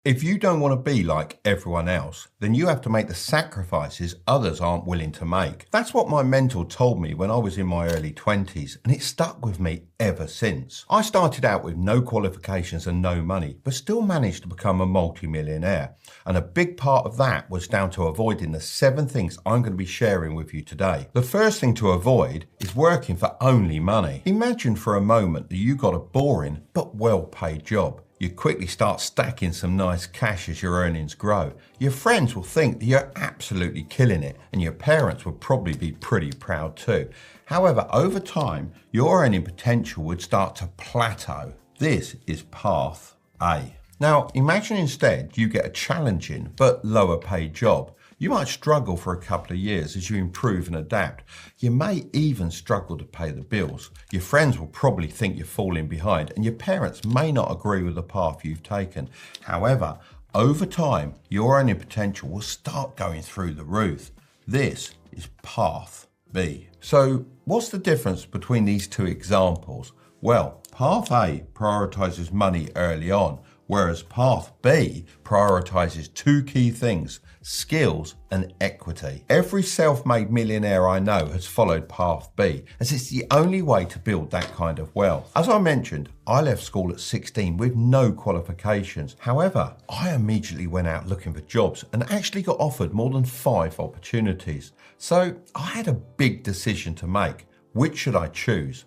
If you don't want to be like everyone else, then you have to make the sacrifices others aren't willing to make. That's what my mentor told me when I was in my early 20s, and it stuck with me ever since. I started out with no qualifications and no money, but still managed to become a multi-millionaire. And a big part of that was down to avoiding the 7 things I'm going to be sharing with you today. The first thing to avoid is working for only money. Imagine for a moment that you got a boring but well-paid job. You quickly start stacking some nice cash as your earnings grow. Your friends will think that you're absolutely killing it, and your parents would probably be pretty proud too. However, over time, your earning potential would start to plateau. This is path A. Now, imagine instead you get a challenging but lower paid job. You might struggle for a couple of years as you improve and adapt. You may even struggle to pay the bills. Your friends will probably think you're falling behind, and your parents may not agree with the path you've taken. However, over time, your earning potential will start going through the roof. This is path B. So, what's the difference between these two examples? Well, path A prioritizes money early on, whereas path B prioritizes 2 key things: skills and equity. Every self-made millionaire I know has followed path B, as it's the only way to build that kind of wealth. As I mentioned, I left school at 16 with no qualifications. However, I immediately went out looking for jobs and actually got offered more than 5 opportunities. So I had a big decision to make. Which should I choose?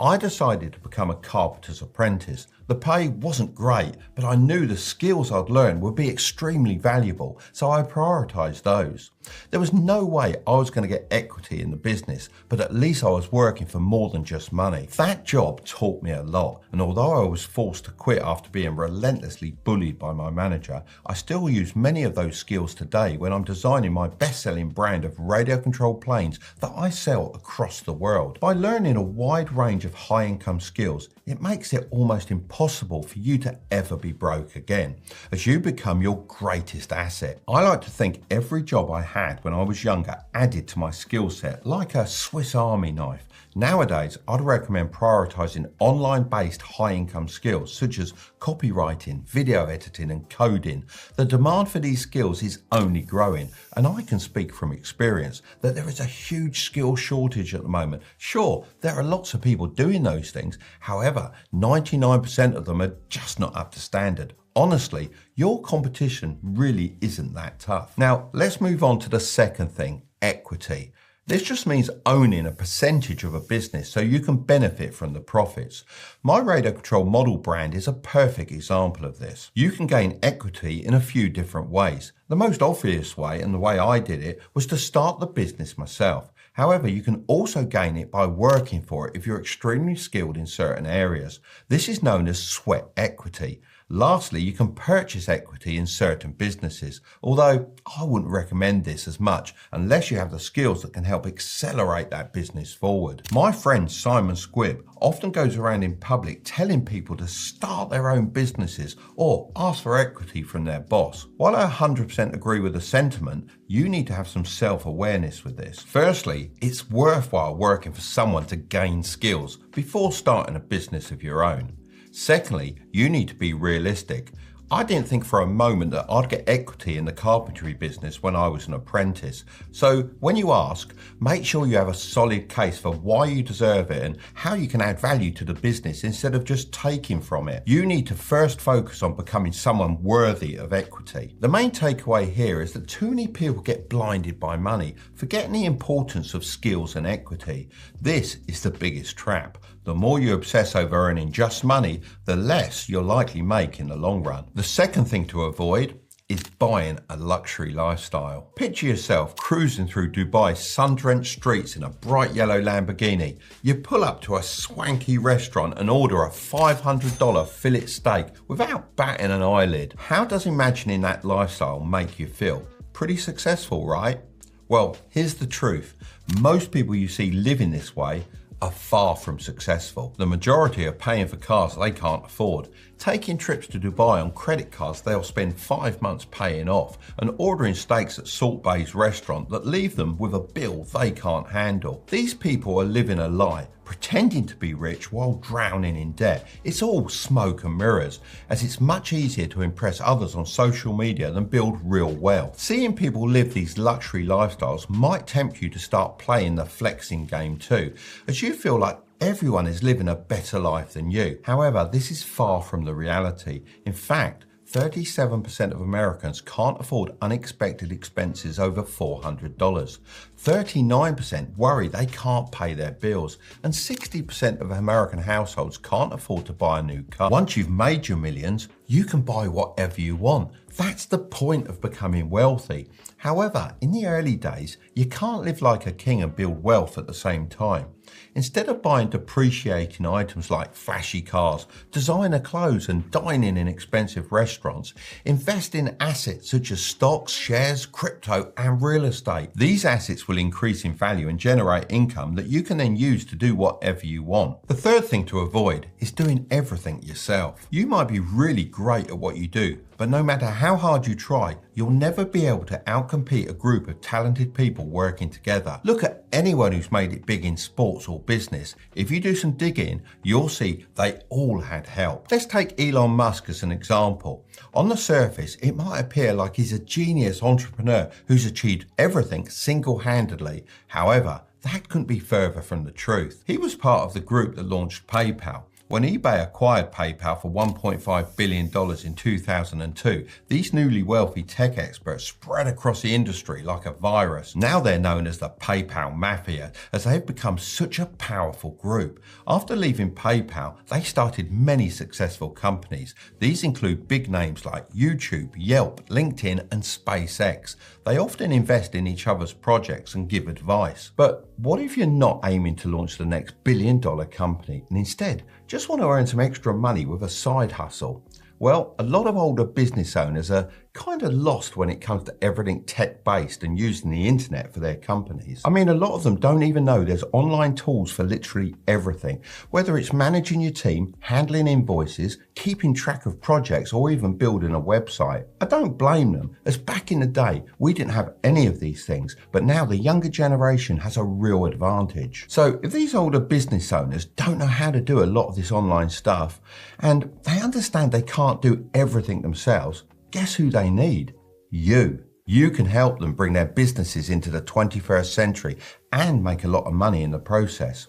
I decided to become a carpenter's apprentice. The pay wasn't great, but I knew the skills I'd learned would be extremely valuable, so I prioritised those. There was no way I was going to get equity in the business, but at least I was working for more than just money. That job taught me a lot, and although I was forced to quit after being relentlessly bullied by my manager, I still use many of those skills today when I'm designing my best-selling brand of radio-controlled planes that I sell across the world. By learning a wide range of high-income skills, it makes it almost impossible for you to ever be broke again, as you become your greatest asset. I like to think every job I had when I was younger added to my skill set like a Swiss Army knife. Nowadays, I'd recommend prioritizing online-based high-income skills such as copywriting, video editing, and coding. The demand for these skills is only growing, and I can speak from experience that there is a huge skill shortage at the moment. Sure, there are lots of people doing those things. However, 99% of them are just not up to standard. Honestly, your competition really isn't that tough. Now, let's move on to the second thing, equity. This just means owning a percentage of a business so you can benefit from the profits. My radio control model brand is a perfect example of this. You can gain equity in a few different ways. The most obvious way, and the way I did it, was to start the business myself. However, you can also gain it by working for it if you're extremely skilled in certain areas. This is known as sweat equity. Lastly, you can purchase equity in certain businesses, although I wouldn't recommend this as much unless you have the skills that can help accelerate that business forward. My friend Simon Squibb often goes around in public telling people to start their own businesses or ask for equity from their boss. While I 100% agree with the sentiment, you need to have some self-awareness with this. Firstly, it's worthwhile working for someone to gain skills before starting a business of your own. Secondly, you need to be realistic. I didn't think for a moment that I'd get equity in the carpentry business when I was an apprentice. So when you ask, make sure you have a solid case for why you deserve it and how you can add value to the business instead of just taking from it. You need to first focus on becoming someone worthy of equity. The main takeaway here is that too many people get blinded by money, forgetting the importance of skills and equity. This is the biggest trap. The more you obsess over earning just money, the less you'll likely make in the long run. The second thing to avoid is buying a luxury lifestyle. Picture yourself cruising through Dubai's sun-drenched streets in a bright yellow Lamborghini. You pull up to a swanky restaurant and order a $500 fillet steak without batting an eyelid. How does imagining that lifestyle make you feel? Pretty successful, right? Well, here's the truth. Most people you see living this way are far from successful. The majority are paying for cars they can't afford. taking trips to Dubai on credit cards they'll spend 5 months paying off, and ordering steaks at Salt Bay's restaurant that leave them with a bill they can't handle. These people are living a lie, pretending to be rich while drowning in debt. It's all smoke and mirrors, as it's much easier to impress others on social media than build real wealth. Seeing people live these luxury lifestyles might tempt you to start playing the flexing game too, as you feel like everyone is living a better life than you. However, this is far from the reality. In fact, 37% of Americans can't afford unexpected expenses over $400. 39% worry they can't pay their bills, and 60% of American households can't afford to buy a new car. Once you've made your millions, you can buy whatever you want. That's the point of becoming wealthy. However, in the early days, you can't live like a king and build wealth at the same time. Instead of buying depreciating items like flashy cars, designer clothes and dining in expensive restaurants, invest in assets such as stocks, shares, crypto and real estate. These assets will increase in value and generate income that you can then use to do whatever you want. The third thing to avoid is doing everything yourself. You might be really great at what you do, but no matter how hard you try, you'll never be able to outcompete a group of talented people working together. Look at anyone who's made it big in sports or business. If you do some digging, you'll see they all had help. Let's take Elon Musk as an example. On the surface, it might appear like he's a genius entrepreneur who's achieved everything single-handedly. However, that couldn't be further from the truth. He was part of the group that launched PayPal. When eBay acquired PayPal for $1.5 billion in 2002, these newly wealthy tech experts spread across the industry like a virus. Now they're known as the PayPal Mafia, as they've become such a powerful group. After leaving PayPal, they started many successful companies. These include big names like YouTube, Yelp, LinkedIn, and SpaceX. They often invest in each other's projects and give advice. But what if you're not aiming to launch the next billion-dollar company and instead just want to earn some extra money with a side hustle? Well, a lot of older business owners are kind of lost when it comes to everything tech-based and using the internet for their companies. I mean, a lot of them don't even know there's online tools for literally everything, whether it's managing your team, handling invoices, keeping track of projects, or even building a website. I don't blame them, as back in the day, we didn't have any of these things, but now the younger generation has a real advantage. So if these older business owners don't know how to do a lot of this online stuff, and they understand they can't do everything themselves, guess who they need? You. You can help them bring their businesses into the 21st century and make a lot of money in the process.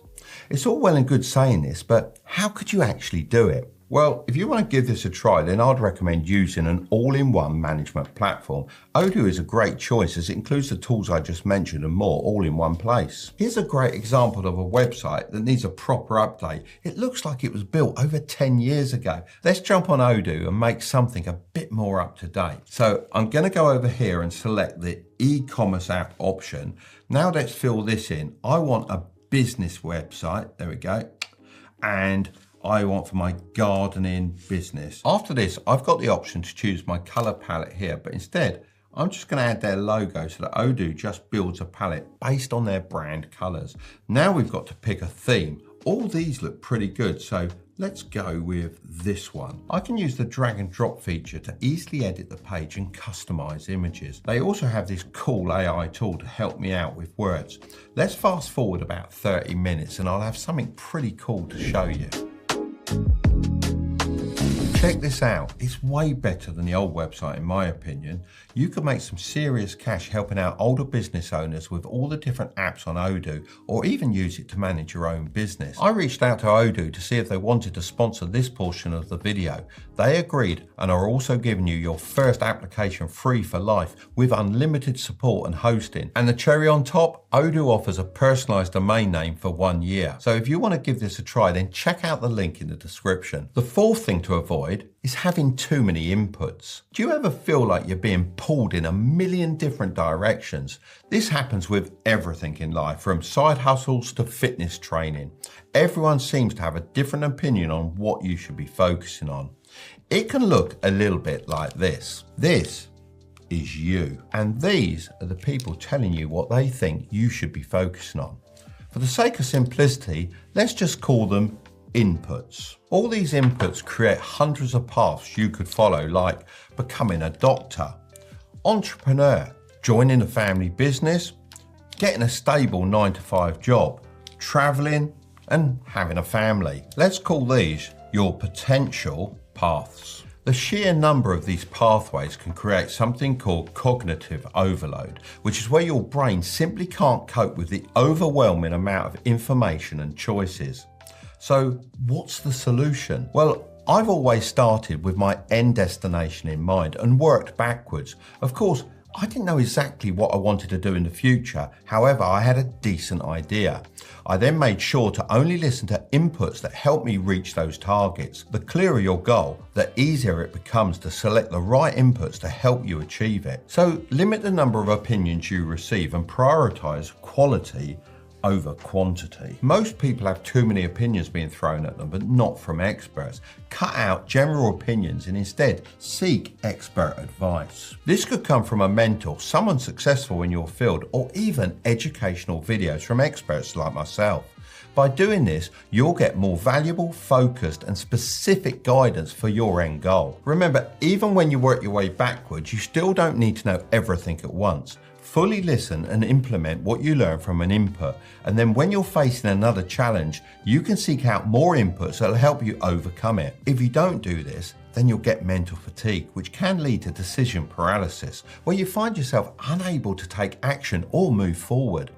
It's all well and good saying this, but how could you actually do it? Well, if you want to give this a try, then I'd recommend using an all-in-one management platform. Odoo is a great choice as it includes the tools I just mentioned and more all in one place. Here's a great example of a website that needs a proper update. It looks like it was built over 10 years ago. Let's jump on Odoo and make something a bit more up to date. So I'm going to go over here and select the e-commerce app option. Now let's fill this in. I want a business website. There we go. And I want for my gardening business. After this, I've got the option to choose my color palette here, but instead, I'm just going to add their logo so that Odoo just builds a palette based on their brand colors. Now we've got to pick a theme. All these look pretty good, so let's go with this one. I can use the drag and drop feature to easily edit the page and customize images. They also have this cool AI tool to help me out with words. Let's fast forward about 30 minutes and I'll have something pretty cool to show you. Check this out, it's way better than the old website in my opinion. You could make some serious cash helping out older business owners with all the different apps on Odoo, or even use it to manage your own business. I reached out to Odoo to see if they wanted to sponsor this portion of the video. They agreed and are also giving you your first application free for life with unlimited support and hosting. And the cherry on top, Odoo offers a personalized domain name for 1 year. So if you want to give this a try, then check out the link in the description. The fourth thing to avoid is having too many inputs. Do you ever feel like you're being pulled in a million different directions? This happens with everything in life, from side hustles to fitness training. Everyone seems to have a different opinion on what you should be focusing on. It can look a little bit like this. This is you, and these are the people telling you what they think you should be focusing on. For the sake of simplicity, let's just call them inputs. All these inputs create hundreds of paths you could follow, like becoming a doctor, entrepreneur, joining a family business, getting a stable 9-to-5 job, traveling, and having a family. Let's call these your potential paths. The sheer number of these pathways can create something called cognitive overload, which is where your brain simply can't cope with the overwhelming amount of information and choices. So what's the solution? Well, I've always started with my end destination in mind and worked backwards. Of course, I didn't know exactly what I wanted to do in the future. However, I had a decent idea. I then made sure to only listen to inputs that helped me reach those targets. The clearer your goal, the easier it becomes to select the right inputs to help you achieve it. So limit the number of opinions you receive and prioritize quality over quantity. Most people have too many opinions being thrown at them, but not from experts. Cut out general opinions and instead seek expert advice. This could come from a mentor, someone successful in your field, or even educational videos from experts like myself. By doing this, you'll get more valuable, focused, and specific guidance for your end goal. Remember, even when you work your way backwards, you still don't need to know everything at once. Fully listen and implement what you learn from an input, and then when you're facing another challenge, you can seek out more inputs that will help you overcome it. If you don't do this, then you'll get mental fatigue, which can lead to decision paralysis, where you find yourself unable to take action or move forward.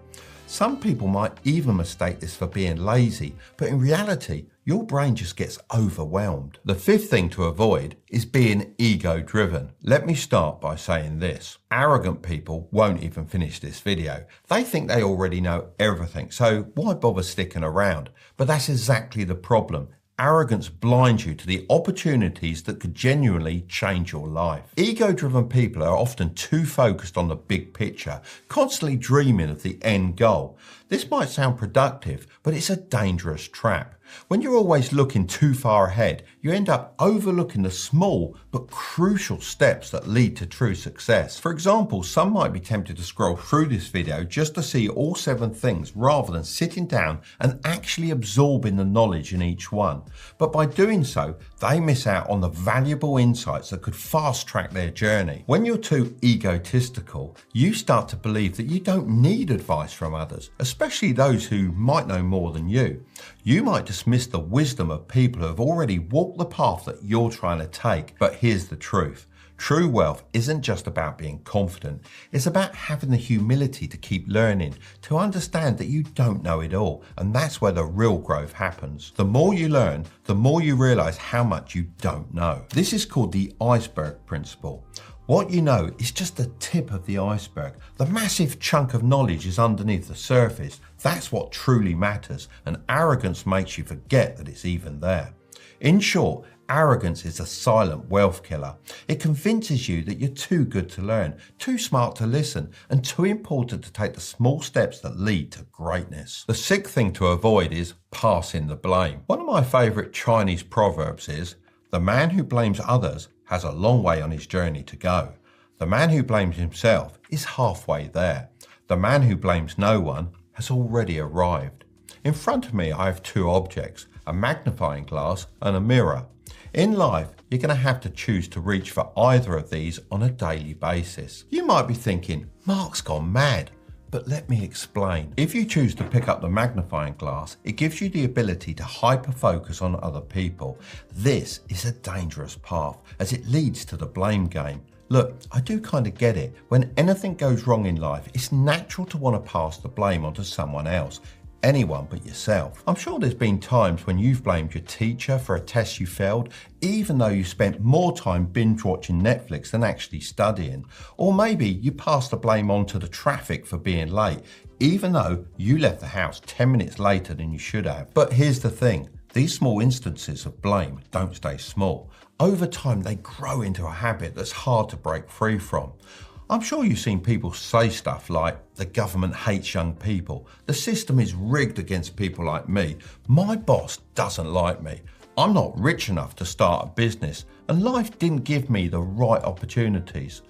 Some people might even mistake this for being lazy, but in reality, your brain just gets overwhelmed. The fifth thing to avoid is being ego-driven. Let me start by saying this. Arrogant people won't even finish this video. They think they already know everything, so why bother sticking around? But that's exactly the problem. Arrogance blinds you to the opportunities that could genuinely change your life. Ego-driven people are often too focused on the big picture, constantly dreaming of the end goal. This might sound productive, but it's a dangerous trap. When you're always looking too far ahead, you end up overlooking the small but crucial steps that lead to true success. For example, some might be tempted to scroll through this video just to see all 7 things rather than sitting down and actually absorbing the knowledge in each one. But by doing so, they miss out on the valuable insights that could fast track their journey. When you're too egotistical, you start to believe that you don't need advice from others, especially those who might know more than you. You might dismiss the wisdom of people who have already walked the path that you're trying to take. But here's the truth. True wealth isn't just about being confident. It's about having the humility to keep learning, to understand that you don't know it all. And that's where the real growth happens. The more you learn, the more you realize how much you don't know. This is called the iceberg principle. What you know is just the tip of the iceberg. The massive chunk of knowledge is underneath the surface. That's what truly matters, and arrogance makes you forget that it's even there. In short, arrogance is a silent wealth killer. It convinces you that you're too good to learn, too smart to listen, and too important to take the small steps that lead to greatness. The sixth thing to avoid is passing the blame. One of my favorite Chinese proverbs is, "The man who blames others has a long way on his journey to go. The man who blames himself is halfway there. The man who blames no one has already arrived." In front of me, I have 2 objects, a magnifying glass and a mirror. In life, you're going to have to choose to reach for either of these on a daily basis. You might be thinking, Mark's gone mad. But let me explain. If you choose to pick up the magnifying glass, it gives you the ability to hyper-focus on other people. This is a dangerous path as it leads to the blame game. Look, I do kind of get it. When anything goes wrong in life, it's natural to want to pass the blame onto someone else. Anyone but yourself. I'm sure there's been times when you've blamed your teacher for a test you failed, even though you spent more time binge watching Netflix than actually studying. Or maybe you passed the blame on to the traffic for being late, even though you left the house 10 minutes later than you should have. But here's the thing, these small instances of blame don't stay small. Over time, they grow into a habit that's hard to break free from. I'm sure you've seen people say stuff like, the government hates young people, the system is rigged against people like me, my boss doesn't like me, I'm not rich enough to start a business, and life didn't give me the right opportunities.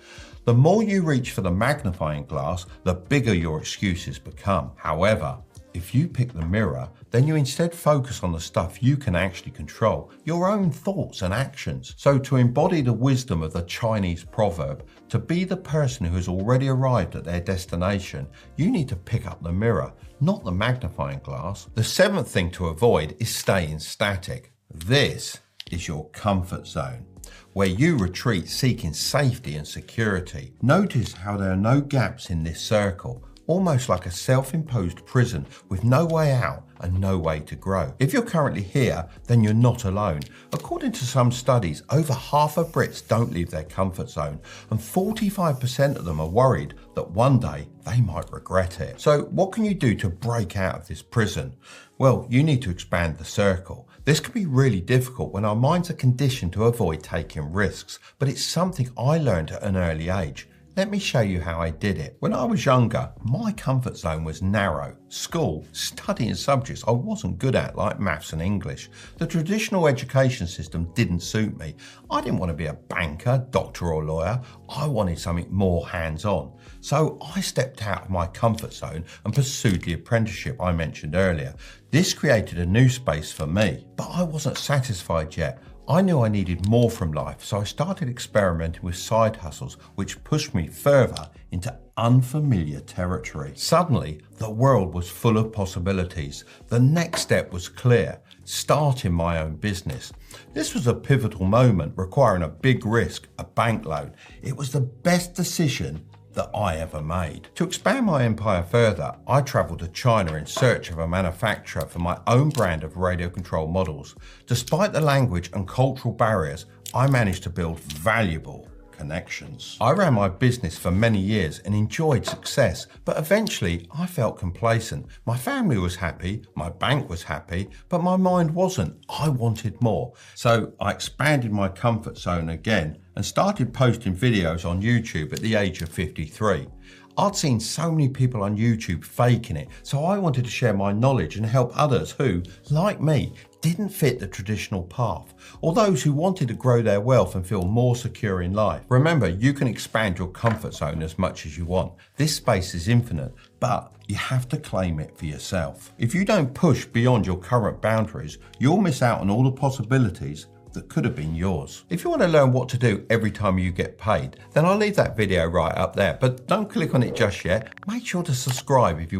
The more you reach for the magnifying glass, the bigger your excuses become. However, If you pick the mirror, then you instead focus on the stuff you can actually control, your own thoughts and actions. So to embody the wisdom of the Chinese proverb, to be the person who has already arrived at their destination, you need to pick up the mirror, not the magnifying glass. The seventh thing to avoid is staying static. This is your comfort zone, where you retreat seeking safety and security. Notice how there are no gaps in this circle, almost like a self-imposed prison with no way out and no way to grow. If you're currently here, then you're not alone. According to some studies, over half of Brits don't leave their comfort zone, and 45% of them are worried that one day they might regret it. So what can you do to break out of this prison? Well, you need to expand the circle. This can be really difficult when our minds are conditioned to avoid taking risks, but it's something I learned at an early age. Let me show you how I did it. When I was younger, my comfort zone was narrow. School, studying subjects I wasn't good at, like maths and English. The traditional education system didn't suit me. I didn't want to be a banker, doctor or lawyer. I wanted something more hands-on. So I stepped out of my comfort zone and pursued the apprenticeship I mentioned earlier. This created a new space for me, but I wasn't satisfied yet. I knew I needed more from life, so I started experimenting with side hustles, which pushed me further into unfamiliar territory. Suddenly, the world was full of possibilities. The next step was clear: starting my own business. This was a pivotal moment requiring a big risk, a bank loan. It was the best decision that I ever made. To expand my empire further, I travelled to China in search of a manufacturer for my own brand of radio control models. Despite the language and cultural barriers, I managed to build valuable connections. I ran my business for many years and enjoyed success, but eventually I felt complacent. My family was happy, my bank was happy, but my mind wasn't. I wanted more. So I expanded my comfort zone again and started posting videos on YouTube at the age of 53. I'd seen so many people on YouTube faking it, so I wanted to share my knowledge and help others who, like me, didn't fit the traditional path, or those who wanted to grow their wealth and feel more secure in life. Remember, you can expand your comfort zone as much as you want. This space is infinite, but you have to claim it for yourself. If you don't push beyond your current boundaries, you'll miss out on all the possibilities that could have been yours. If you want to learn what to do every time you get paid, then I'll leave that video right up there, but don't click on it just yet. Make sure to subscribe if you want